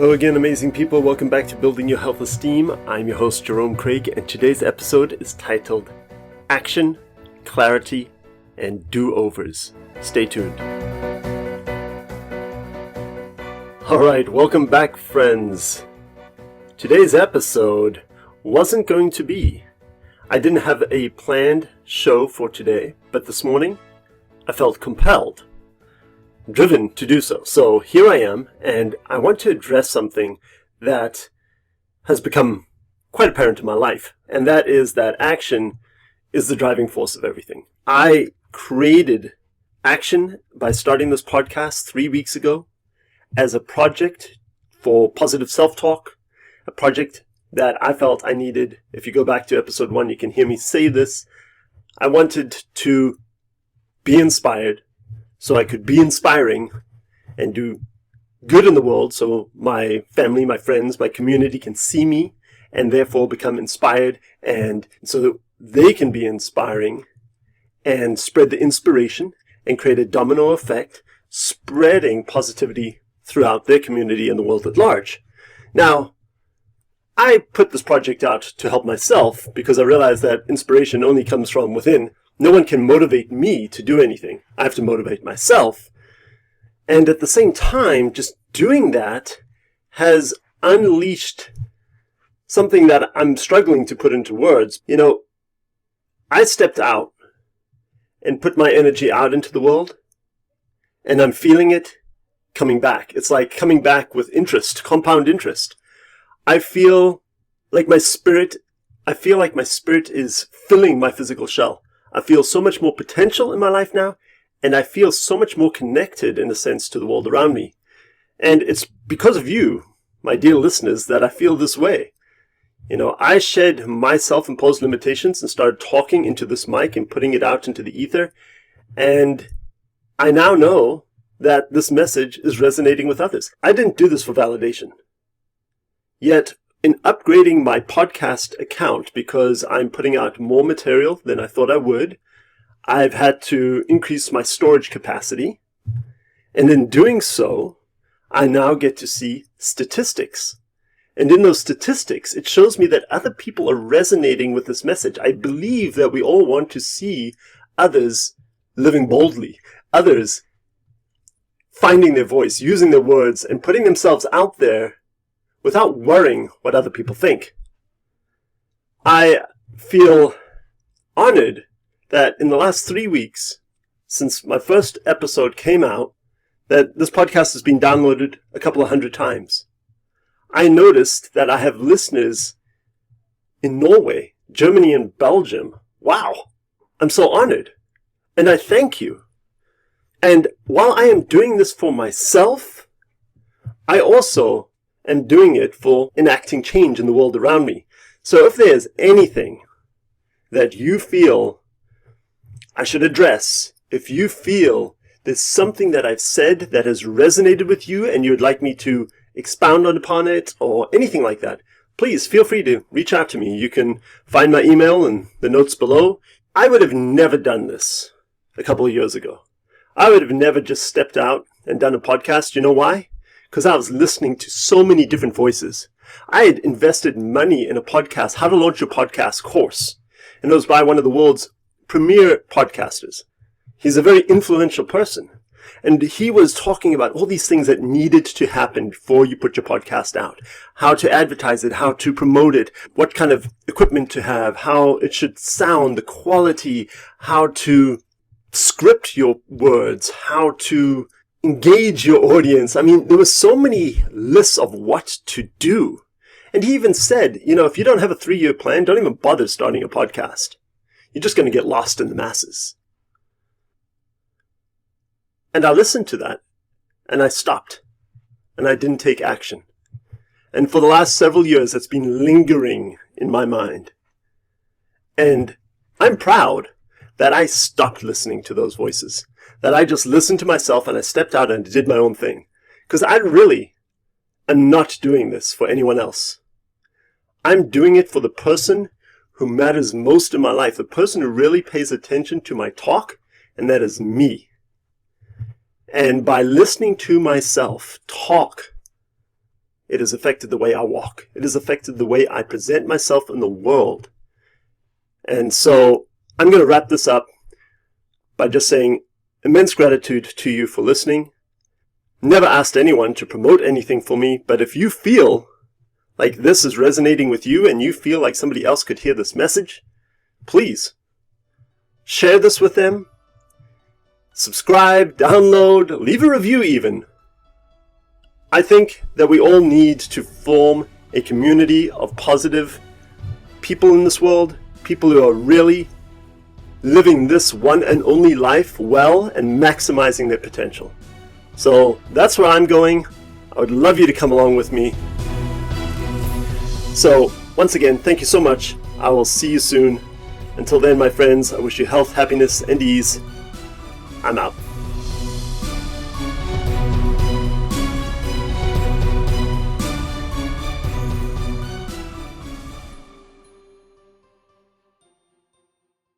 Hello again, amazing people. Welcome back to Building Your Health Esteem. I'm your host, Jerome Craig, and today's episode is titled Action, Clarity, and Do-Overs. Stay tuned. Alright, welcome back, friends. Today's episode wasn't going to be. I didn't have a planned show for today, but this morning I felt compelled, driven to do so. So here I am, and I want to address something that has become quite apparent in my life, and that is that action is the driving force of everything. I created action by starting this podcast 3 weeks ago as a project for positive self-talk, a project that I felt I needed. If you go back to episode 1, you can hear me say this. I wanted to be inspired so I could be inspiring and do good in the world so my family, my friends, my community can see me and therefore become inspired, and so that they can be inspiring and spread the inspiration and create a domino effect, spreading positivity throughout their community and the world at large. Now, I put this project out to help myself because I realized that inspiration only comes from within. No one can motivate me to do anything. I have to motivate myself. And at the same time, just doing that has unleashed something that I'm struggling to put into words. You know, I stepped out and put my energy out into the world, and I'm feeling it coming back. It's like coming back with interest, compound interest. I feel like my spirit is filling my physical shell. I feel so much more potential in my life now, and I feel so much more connected, in a sense, to the world around me. And it's because of you, my dear listeners, that I feel this way. You know, I shed my self-imposed limitations and started talking into this mic and putting it out into the ether, and I now know that this message is resonating with others. I didn't do this for validation. Yet, in upgrading my podcast account, because I'm putting out more material than I thought I would, I've had to increase my storage capacity. And in doing so, I now get to see statistics. And in those statistics, it shows me that other people are resonating with this message. I believe that we all want to see others living boldly, others finding their voice, using their words, and putting themselves out there without worrying what other people think. I feel honored that in the last 3 weeks, since my first episode came out, that this podcast has been downloaded a couple of hundred times. I noticed that I have listeners in Norway, Germany, and Belgium. Wow! I'm so honored. And I thank you. And while I am doing this for myself, I also am doing it for enacting change in the world around me. So if there's anything that you feel I should address, if you feel there's something that I've said that has resonated with you and you'd like me to expound upon it or anything like that, please feel free to reach out to me. You can find my email in the notes below. I would have never done this a couple of years ago. I would have never just stepped out and done a podcast. You know why? Because I was listening to so many different voices. I had invested money in a podcast, how to launch your podcast course. And it was by one of the world's premier podcasters. He's a very influential person. And he was talking about all these things that needed to happen before you put your podcast out. How to advertise it, how to promote it, what kind of equipment to have, how it should sound, the quality, how to script your words, how to engage your audience. I mean, there were so many lists of what to do. And he even said, you know, if you don't have a 3-year plan, don't even bother starting a podcast. You're just going to get lost in the masses. And I listened to that, and I stopped, and I didn't take action. And for the last several years, it's been lingering in my mind. And I'm proud that I stopped listening to those voices, that I just listened to myself and I stepped out and did my own thing. Because I really am not doing this for anyone else. I'm doing it for the person who matters most in my life, the person who really pays attention to my talk, and that is me. And by listening to myself talk, it has affected the way I walk. It has affected the way I present myself in the world. And so I'm going to wrap this up by just saying immense gratitude to you for listening. Never asked anyone to promote anything for me, but if you feel like this is resonating with you and you feel like somebody else could hear this message, please share this with them. Subscribe, download, leave a review even. I think that we all need to form a community of positive people in this world, people who are really living this one and only life well and maximizing their potential. So that's where I'm going. I would love you to come along with me. So once again, thank you so much. I will see you soon. Until then, my friends, I wish you health, happiness, and ease. I'm out.